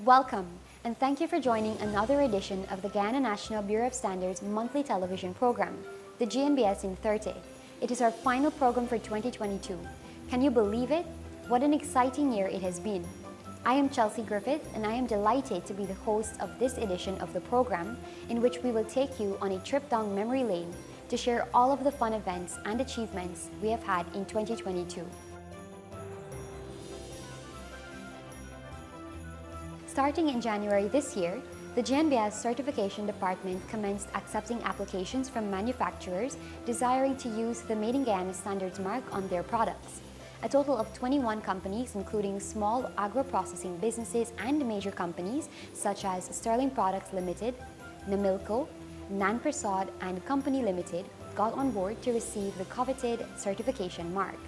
Welcome, and thank you for joining another edition of the Guyana National Bureau of Standards monthly television program, the GNBS In 30. It is our final program for 2022. Can you believe it? What an exciting year it has been. I am Chelsea Griffith, and I am delighted to be the host of this edition of the program, in which we will take you on a trip down memory lane to share all of the fun events and achievements we have had in 2022. Starting in January this year, the GNBS Certification Department commenced accepting applications from manufacturers desiring to use the Made in Guyana Standards mark on their products. A total of 21 companies, including small agro-processing businesses and major companies such as Sterling Products Limited, Namilco, Nan Prasad, and Company Limited, got on board to receive the coveted certification mark.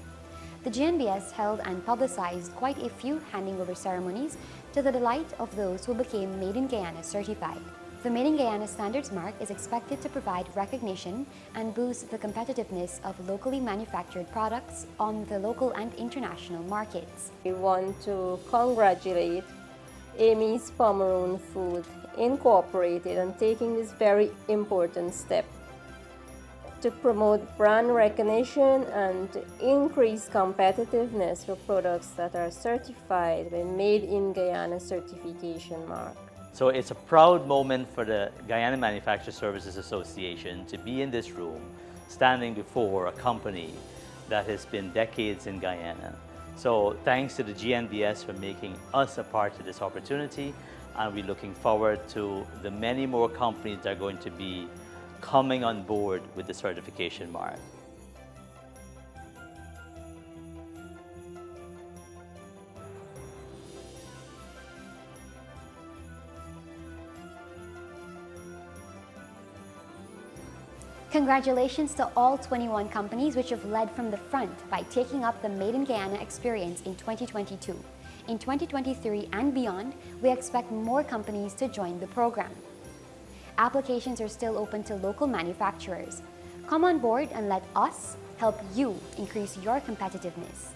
The GNBS held and publicized quite a few handing over ceremonies to the delight of those who became Made in Guyana certified. The Made in Guyana Standards mark is expected to provide recognition and boost the competitiveness of locally manufactured products on the local and international markets. We want to congratulate Amy's Pomeroon Food Incorporated on taking this very important step to promote brand recognition and increase competitiveness for products that are certified with Made in Guyana certification mark. So it's a proud moment for the Guyana Manufacturing Services Association to be in this room, standing before a company that has been decades in Guyana. So thanks to the GNBS for making us a part of this opportunity, and we're looking forward to the many more companies that are going to be coming on board with the certification mark. Congratulations to all 21 companies which have led from the front by taking up the Made in Guyana experience in 2022. In 2023 and beyond, we expect more companies to join the program. Applications are still open to local manufacturers. Come on board and let us help you increase your competitiveness.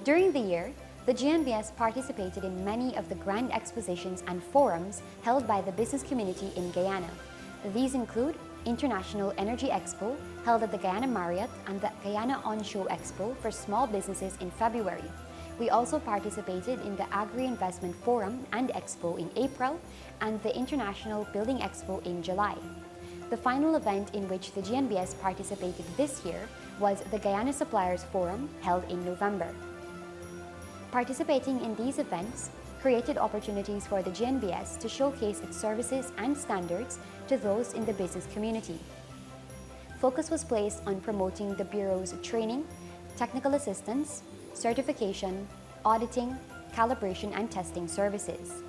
During the year, the GNBS participated in many of the grand expositions and forums held by the business community in Guyana. These include International Energy Expo, held at the Guyana Marriott, and the Guyana On-Show Expo for small businesses in February. We also participated in the Agri-Investment Forum and Expo in April, and the International Building Expo in July. The final event in which the GNBS participated this year was the Guyana Suppliers Forum, held in November. Participating in these events created opportunities for the GNBS to showcase its services and standards to those in the business community. Focus was placed on promoting the Bureau's training, technical assistance, certification, auditing, calibration, and testing services.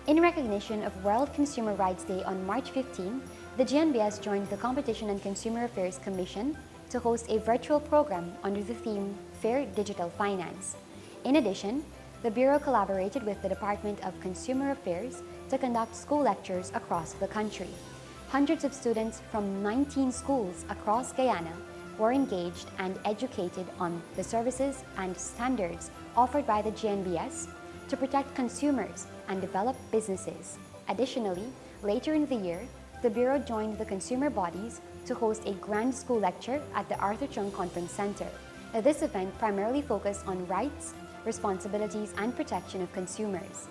In recognition of World Consumer Rights Day on March 15, the GNBS joined the Competition and Consumer Affairs Commission to host a virtual program under the theme Fair Digital Finance. In addition, the Bureau collaborated with the Department of Consumer Affairs to conduct school lectures across the country. Hundreds of students from 19 schools across Guyana were engaged and educated on the services and standards offered by the GNBS to protect consumers and develop businesses. Additionally, later in the year, the Bureau joined the consumer bodies to host a grand school lecture at the Arthur Chung Conference Center. This event primarily focused on rights, responsibilities, and protection of consumers.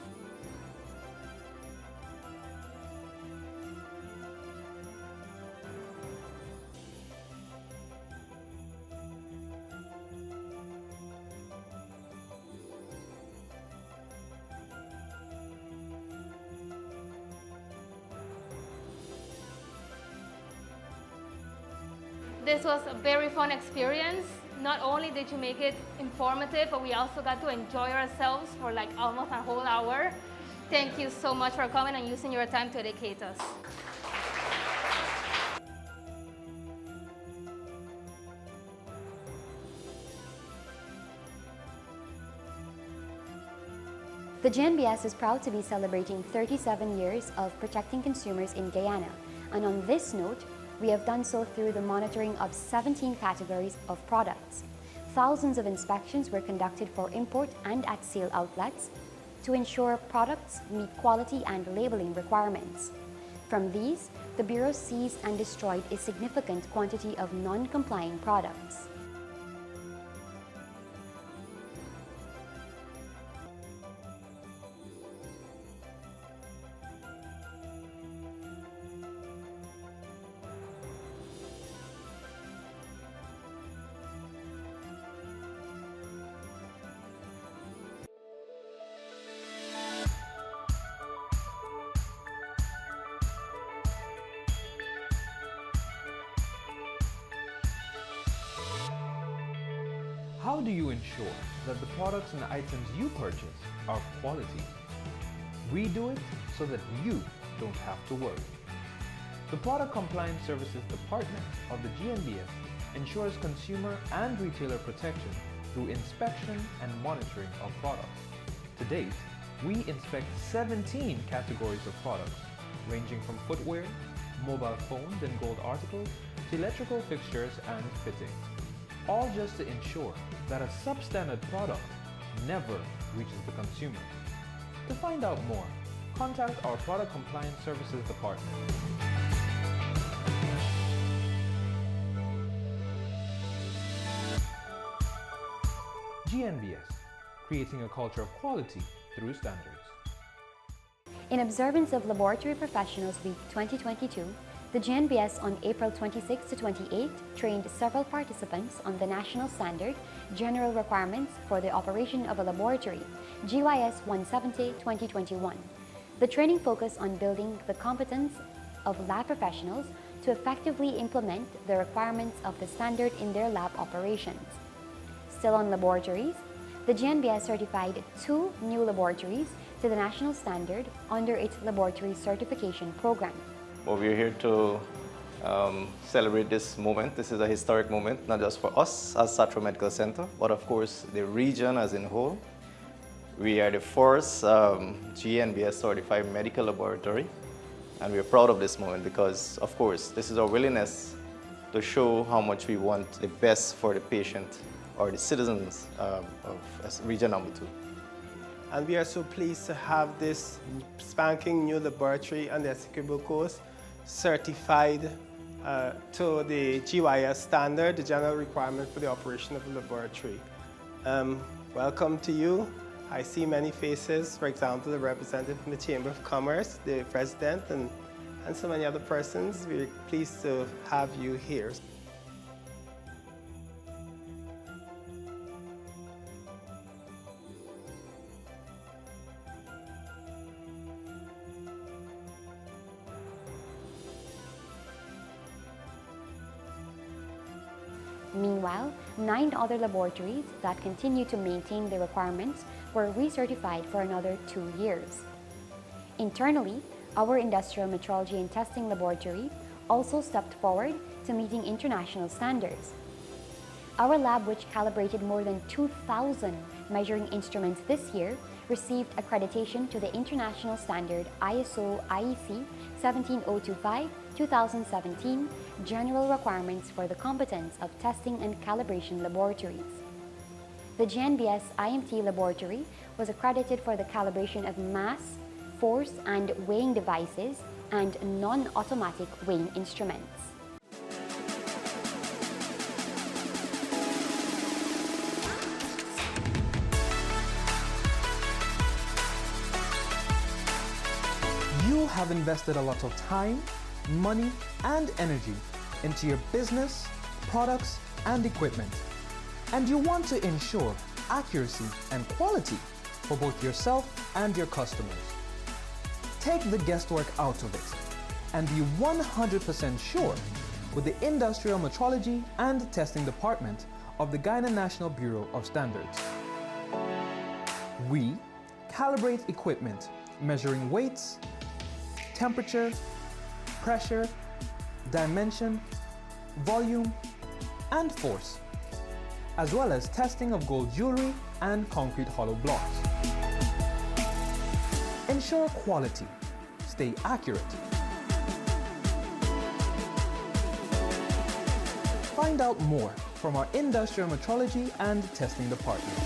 This was a very fun experience. Not only did you make it informative, but we also got to enjoy ourselves for like almost a whole hour. Thank you so much for coming and using your time to educate us. The GNBS is proud to be celebrating 37 years of protecting consumers in Guyana, and on this note, we have done so through the monitoring of 17 categories of products. Thousands of inspections were conducted for import and at sale outlets to ensure products meet quality and labeling requirements. From these, the Bureau seized and destroyed a significant quantity of non-complying products. How do you ensure that the products and items you purchase are quality? We do it so that you don't have to worry. The Product Compliance Services Department of the GNBS ensures consumer and retailer protection through inspection and monitoring of products. To date, we inspect 17 categories of products, ranging from footwear, mobile phones and gold articles, to electrical fixtures and fittings, all just to ensure that a substandard product never reaches the consumer. To find out more, contact our Product Compliance Services Department. GNBS, creating a culture of quality through standards. In observance of Laboratory Professionals Week 2022, the GNBS on April 26 to 28 trained several participants on the National Standard General Requirements for the Operation of a Laboratory, GYS 170-2021. The training focused on building the competence of lab professionals to effectively implement the requirements of the standard in their lab operations. Still on laboratories, the GNBS certified 2 new laboratories to the national standard under its laboratory certification program. Well, we're here to celebrate this moment. This is a historic moment, not just for us as Satro Medical Center, but of course the region as in whole. We are the first GNBS certified medical laboratory, and we're proud of this moment because, of course, this is our willingness to show how much we want the best for the patient or the citizens of region number 2. And we are so pleased to have this spanking new laboratory and the executable course certified to the GYS standard, the general requirement for the operation of the laboratory. Welcome to you. I see many faces, for example, the representative from the Chamber of Commerce, the president, and so many other persons. We're pleased to have you here. Meanwhile, 9 other laboratories that continue to maintain the requirements were recertified for another 2 years. Internally, our Industrial Metrology and Testing Laboratory also stepped forward to meeting international standards. Our lab, which calibrated more than 2,000 measuring instruments this year, received accreditation to the international standard ISO/IEC 17025-2017 General Requirements for the Competence of Testing and Calibration Laboratories. The GNBS IMT Laboratory was accredited for the calibration of mass, force, and weighing devices and non-automatic weighing instruments. You have invested a lot of time, money, and energy into your business, products, and equipment. And you want to ensure accuracy and quality for both yourself and your customers. Take the guesswork out of it and be 100% sure with the Industrial Metrology and Testing Department of the Guyana National Bureau of Standards. We calibrate equipment measuring weights, temperature, pressure, dimension, volume, and force, as well as testing of gold jewelry and concrete hollow blocks. Ensure quality. Stay accurate. Find out more from our Industrial Metrology and Testing Department.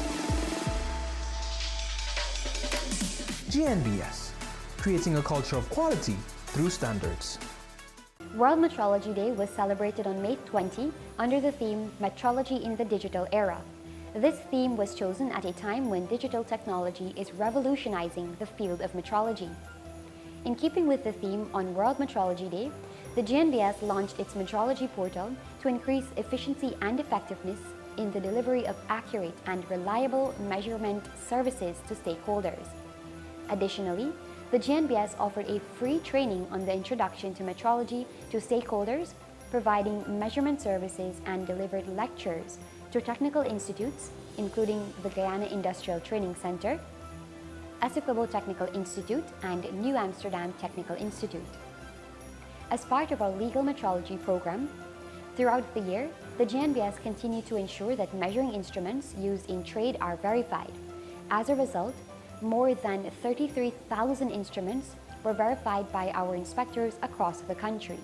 GNBS, creating a culture of quality through standards. World Metrology Day was celebrated on May 20 under the theme Metrology in the Digital Era. This theme was chosen at a time when digital technology is revolutionizing the field of metrology. In keeping with the theme on World Metrology Day, the GNBS launched its metrology portal to increase efficiency and effectiveness in the delivery of accurate and reliable measurement services to stakeholders. Additionally, the GNBS offered a free training on the introduction to metrology to stakeholders, providing measurement services and delivered lectures to technical institutes, including the Guyana Industrial Training Center, Essequibo Technical Institute, and New Amsterdam Technical Institute. As part of our legal metrology program, throughout the year, the GNBS continued to ensure that measuring instruments used in trade are verified. As a result, more than 33,000 instruments were verified by our inspectors across the country.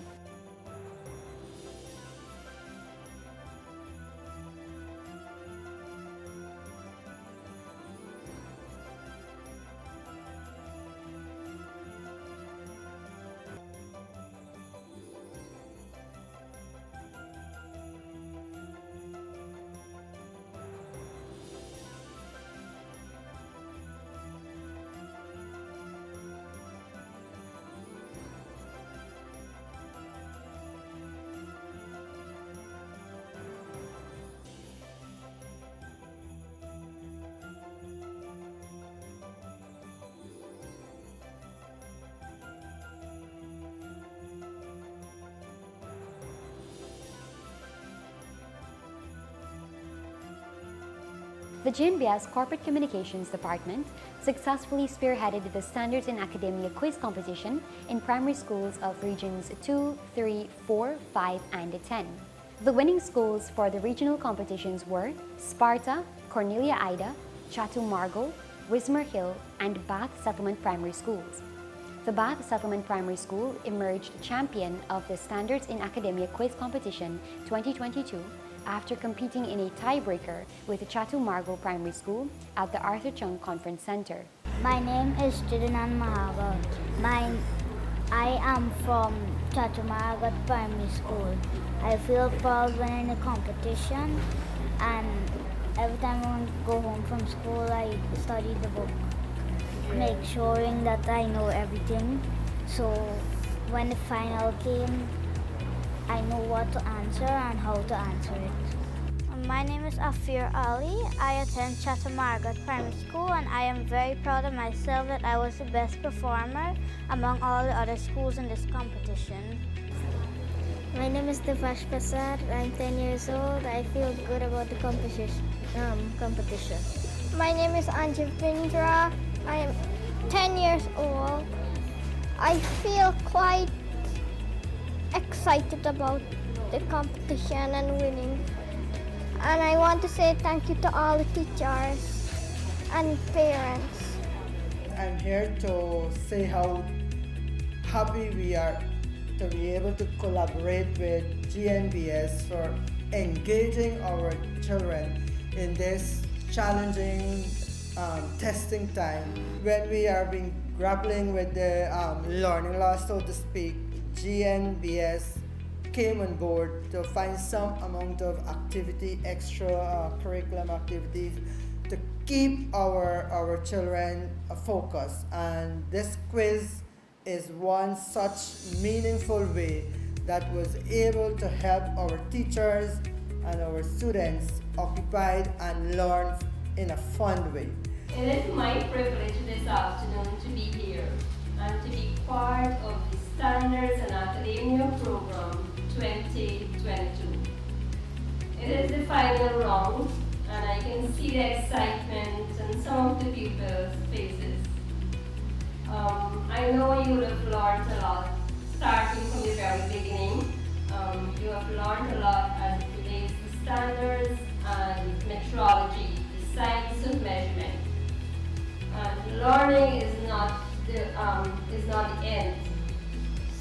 The GNBS Corporate Communications Department successfully spearheaded the Standards in Academia quiz competition in primary schools of regions 2, 3, 4, 5, and 10. The winning schools for the regional competitions were Sparta, Cornelia Ida, Chatu Margo, Wismer Hill, and Bath Settlement Primary Schools. The Bath Settlement Primary School emerged champion of the Standards in Academia quiz competition 2022 after competing in a tiebreaker with the Chatu Margo Primary School at the Arthur Chung Conference Center. My name is Jidanan Mahaba. I am from Chatu Margo Primary School. I feel proud when in a competition, and every time I go home from school, I study the book, make sure that I know everything. So when the final came, I know what to answer and how to answer it. My name is Afir Ali. I attend Chatu Margo Primary School, and I am very proud of myself that I was the best performer among all the other schools in this competition. My name is Devash Prasad. I'm 10 years old. I feel good about the competition. My name is Anjib Vindra. I am 10 years old. I feel quite excited about the competition and winning. And I want to say thank you to all the teachers and parents. I'm here to say how happy we are to be able to collaborate with GNBS for engaging our children in this challenging testing time when we are being grappling with the learning loss, so to speak, GNBS came on board to find some amount of activity, extra curriculum activities to keep our children focused. And this quiz is one such meaningful way that was able to help our teachers and our students occupied and learn in a fun way. It is my privilege this afternoon to be here and to be part of the Standards and Academia Program 2022. It is the final round and I can see the excitement on some of the pupils' faces. I know you would have learned a lot starting from the very beginning. You have learned a lot as it relates to standards and metrology, the science of measurement. And learning is not the end.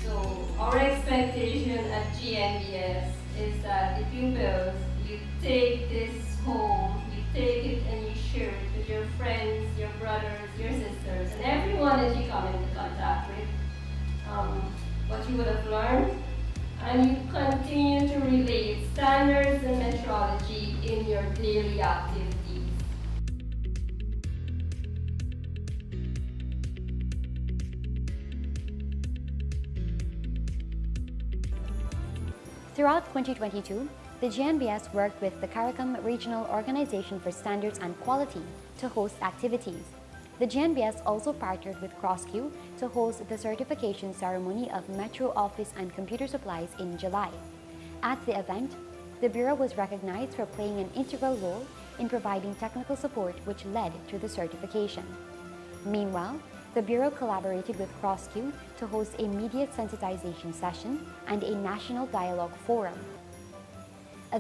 So our expectation at GNBS is that the pupils, you take this home, you take it and you share it with your friends, your brothers, your sisters, and everyone that you come into contact with, what you would have learned, and you continue to relate standards and metrology in your daily activities. Throughout 2022, the GNBS worked with the CARICOM Regional Organization for Standards and Quality to host activities. The GNBS also partnered with CrossQ to host the certification ceremony of Metro Office and Computer Supplies in July. At the event, the Bureau was recognized for playing an integral role in providing technical support which led to the certification. Meanwhile, the Bureau collaborated with CrossQ to host a media sensitization session and a national dialogue forum.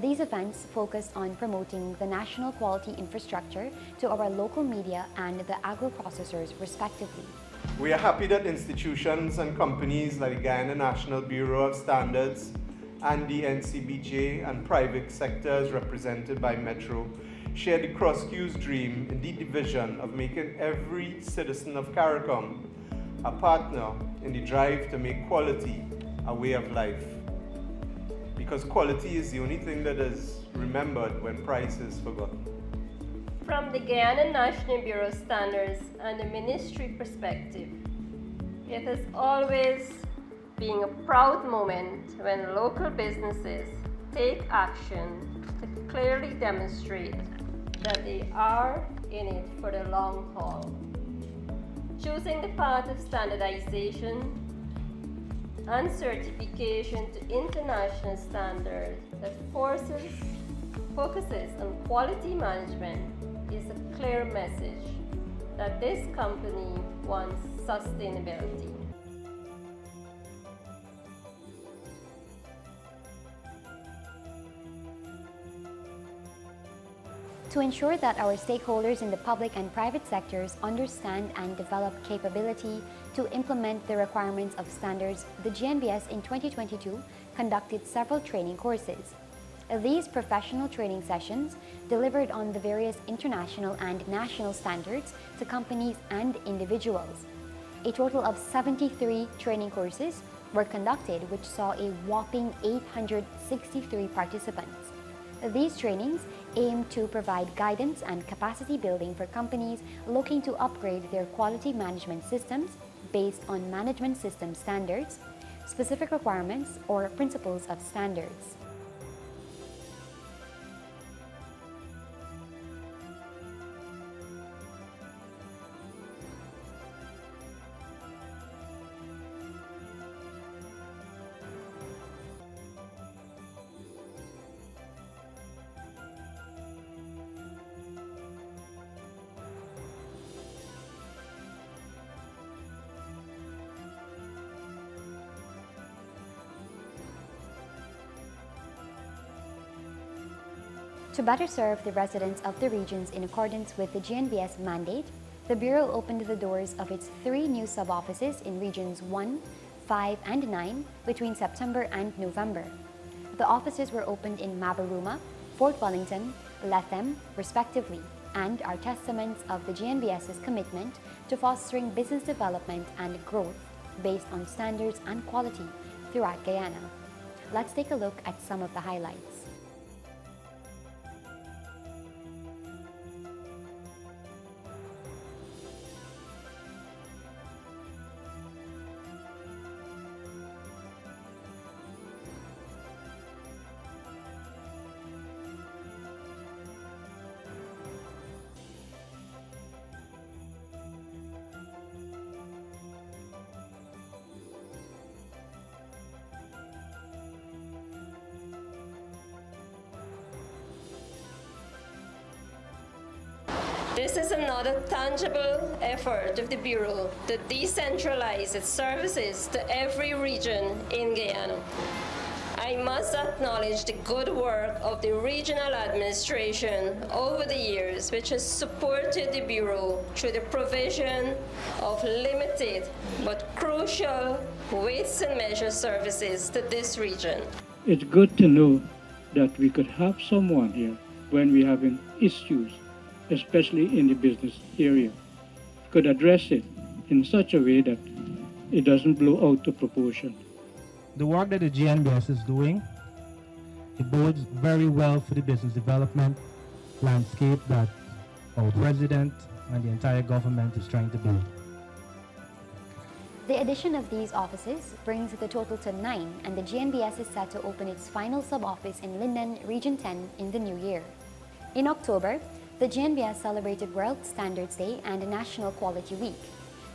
These events focused on promoting the national quality infrastructure to our local media and the agro-processors respectively. We are happy that institutions and companies like the Guyana National Bureau of Standards and the NCBJ and private sectors represented by Metro share the CrossQ's dream, indeed the vision, of making every citizen of CARICOM a partner in the drive to make quality a way of life. Because quality is the only thing that is remembered when price is forgotten. From the Guyana National Bureau of Standards and the ministry perspective, it has always been a proud moment when local businesses take action to clearly demonstrate that they are in it for the long haul. Choosing the path of standardization and certification to international standards that focuses on quality management is a clear message that this company wants sustainability. To ensure that our stakeholders in the public and private sectors understand and develop capability to implement the requirements of standards, the GNBS in 2022 conducted several training courses. These professional training sessions delivered on the various international and national standards to companies and individuals. A total of 73 training courses were conducted, which saw a whopping 863 participants. These trainings aim to provide guidance and capacity building for companies looking to upgrade their quality management systems based on management system standards, specific requirements, or principles of standards. To better serve the residents of the regions in accordance with the GNBS mandate, the Bureau opened the doors of its 3 new sub-offices in Regions 1, 5, and 9 between September and November. The offices were opened in Mabaruma, Fort Wellington, Lethem, respectively. and are testaments of the GNBS's commitment to fostering business development and growth based on standards and quality throughout Guyana. Let's take a look at some of the highlights. This is another tangible effort of the Bureau to decentralize its services to every region in Guyana. I must acknowledge the good work of the regional administration over the years, which has supported the Bureau through the provision of limited but crucial weights and measures services to this region. It's good to know that we could have someone here when we're having issues, especially in the business area, could address it in such a way that it doesn't blow out of proportion. The work that the GNBS is doing, it bodes very well for the business development landscape that our president and the entire government is trying to build. The addition of these offices brings the total to 9, and the GNBS is set to open its final sub-office in Linden, Region 10 in the new year. In October, the GNBS celebrated World Standards Day and National Quality Week.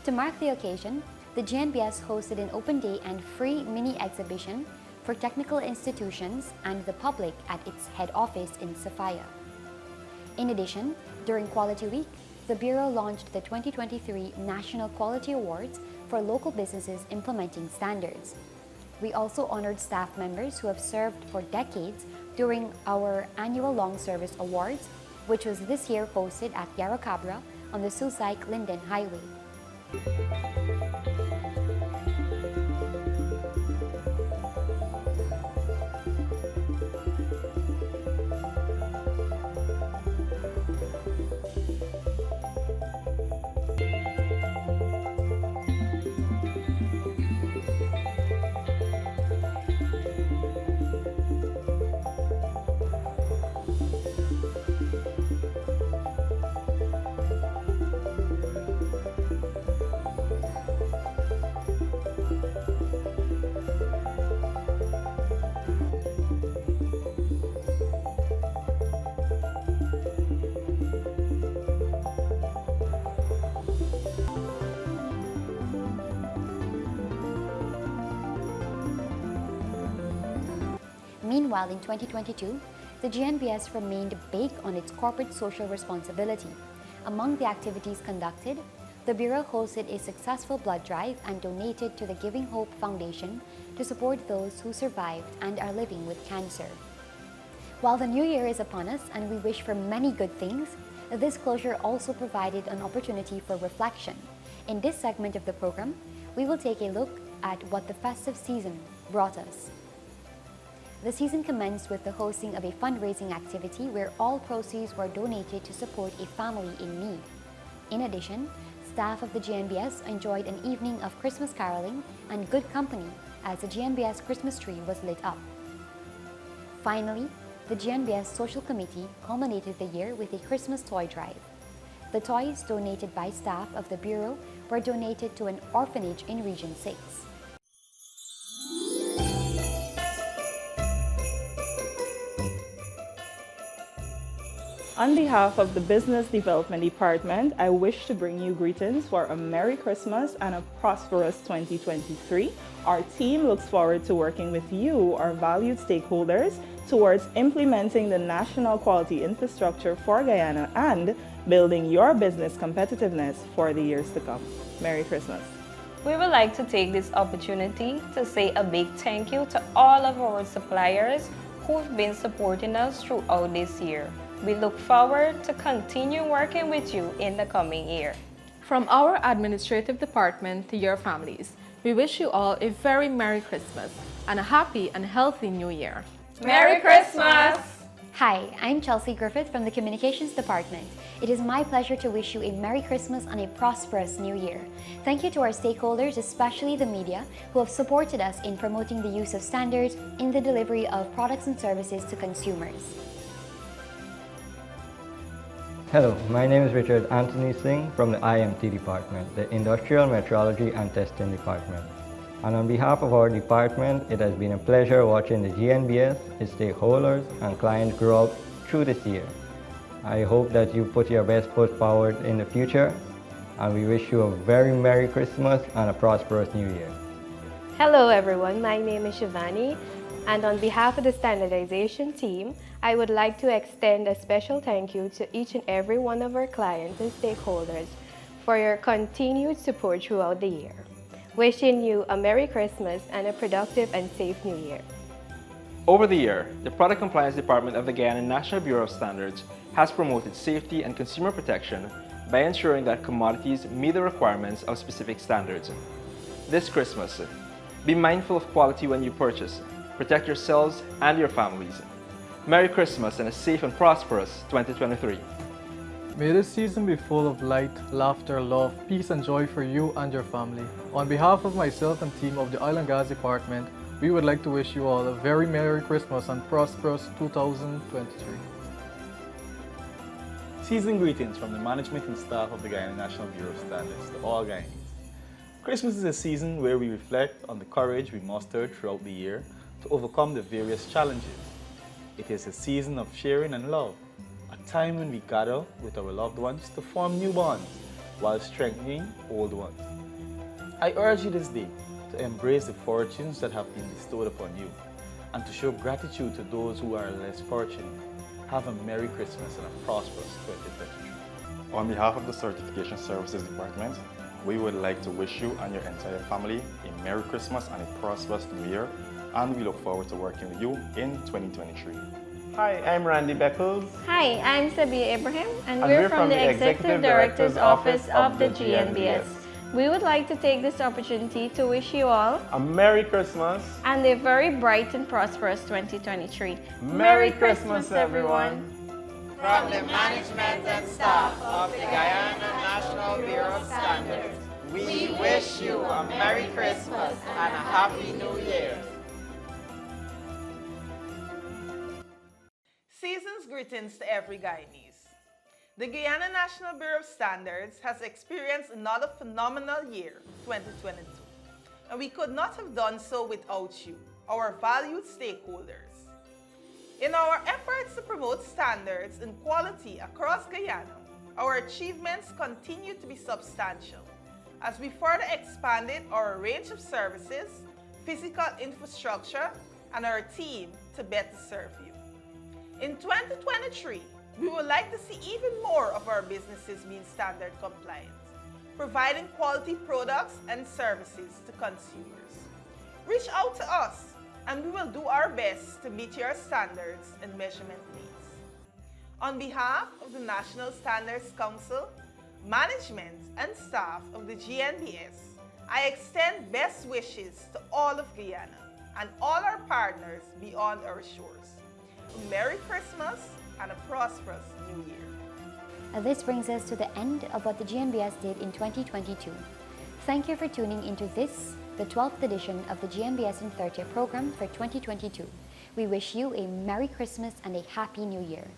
To mark the occasion, the GNBS hosted an open day and free mini exhibition for technical institutions and the public at its head office in Sofia. In addition, during Quality Week, the Bureau launched the 2023 National Quality Awards for local businesses implementing standards. We also honored staff members who have served for decades during our annual Long Service Awards, which was this year hosted at Yarra Cabra on the Susaik-Linden Highway. Meanwhile, in 2022, the GNBS remained big on its corporate social responsibility. Among the activities conducted, the Bureau hosted a successful blood drive and donated to the Giving Hope Foundation to support those who survived and are living with cancer. While the new year is upon us and we wish for many good things, this closure also provided an opportunity for reflection. In this segment of the program, we will take a look at what the festive season brought us. The season commenced with the hosting of a fundraising activity where all proceeds were donated to support a family in need. In addition, staff of the GNBS enjoyed an evening of Christmas caroling and good company as the GNBS Christmas tree was lit up. Finally, the GNBS Social Committee culminated the year with a Christmas toy drive. The toys donated by staff of the Bureau were donated to an orphanage in Region 6. On behalf of the Business Development Department, I wish to bring you greetings for a Merry Christmas and a prosperous 2023. Our team looks forward to working with you, our valued stakeholders, towards implementing the national quality infrastructure for Guyana and building your business competitiveness for the years to come. Merry Christmas. We would like to take this opportunity to say a big thank you to all of our suppliers who've been supporting us throughout this year. We look forward to continue working with you in the coming year. From our administrative department to your families, we wish you all a very Merry Christmas and a happy and healthy New Year. Merry Christmas! Hi, I'm Chelsea Griffith from the Communications Department. It is my pleasure to wish you a Merry Christmas and a prosperous New Year. Thank you to our stakeholders, especially the media, who have supported us in promoting the use of standards in the delivery of products and services to consumers. Hello, my name is Richard Anthony Singh from the IMT Department, the Industrial Metrology and Testing Department. And on behalf of our department, it has been a pleasure watching the GNBS, its stakeholders, and clients grow up through this year. I hope that you put your best foot forward in the future, and we wish you a very Merry Christmas and a prosperous New Year. Hello everyone, my name is Shivani, and on behalf of the standardization team, I would like to extend a special thank you to each and every one of our clients and stakeholders for your continued support throughout the year. Wishing you a Merry Christmas and a productive and safe New Year. Over the year, the Product Compliance Department of the Guyana National Bureau of Standards has promoted safety and consumer protection by ensuring that commodities meet the requirements of specific standards. This Christmas, be mindful of quality when you purchase. Protect yourselves and your families. Merry Christmas and a safe and prosperous 2023. May this season be full of light, laughter, love, peace and joy for you and your family. On behalf of myself and team of the Oil and Gas Department, we would like to wish you all a very Merry Christmas and prosperous 2023. Season greetings from the management and staff of the Guyana National Bureau of Standards to all Guyanese. Christmas is a season where we reflect on the courage we mustered throughout the year to overcome the various challenges. It is a season of sharing and love, a time when we gather with our loved ones to form new bonds while strengthening old ones. I urge you this day to embrace the fortunes that have been bestowed upon you and to show gratitude to those who are less fortunate. Have a Merry Christmas and a prosperous 2023. On behalf of the Certification Services Department, we would like to wish you and your entire family a Merry Christmas and a prosperous New Year, and we look forward to working with you in 2023. Hi, I'm Randy Beckles. Hi, I'm Sabia Abraham, and we're from the Executive Director's Office of the GNBS. We would like to take this opportunity to wish you all a Merry Christmas and a very bright and prosperous 2023. Merry Christmas, everyone! From the management and staff of the Guyana National Bureau of Standards, we wish you a Merry Christmas and a Happy New Year. Season's greetings to every Guyanese. The Guyana National Bureau of Standards has experienced another phenomenal year, 2022, and we could not have done so without you, our valued stakeholders. In our efforts to promote standards and quality across Guyana, our achievements continue to be substantial as we further expanded our range of services, physical infrastructure, and our team to better serve you. In 2023, we would like to see even more of our businesses being standard compliant, providing quality products and services to consumers. Reach out to us and we will do our best to meet your standards and measurement needs. On behalf of the National Standards Council, management and staff of the GNBS, I extend best wishes to all of Guyana and all our partners beyond our shores. A Merry Christmas and a prosperous New Year. This brings us to the end of what the GNBS did in 2022. Thank you for tuning into this, the 12th edition of the GNBS In 30 program for 2022. We wish you a Merry Christmas and a Happy New Year.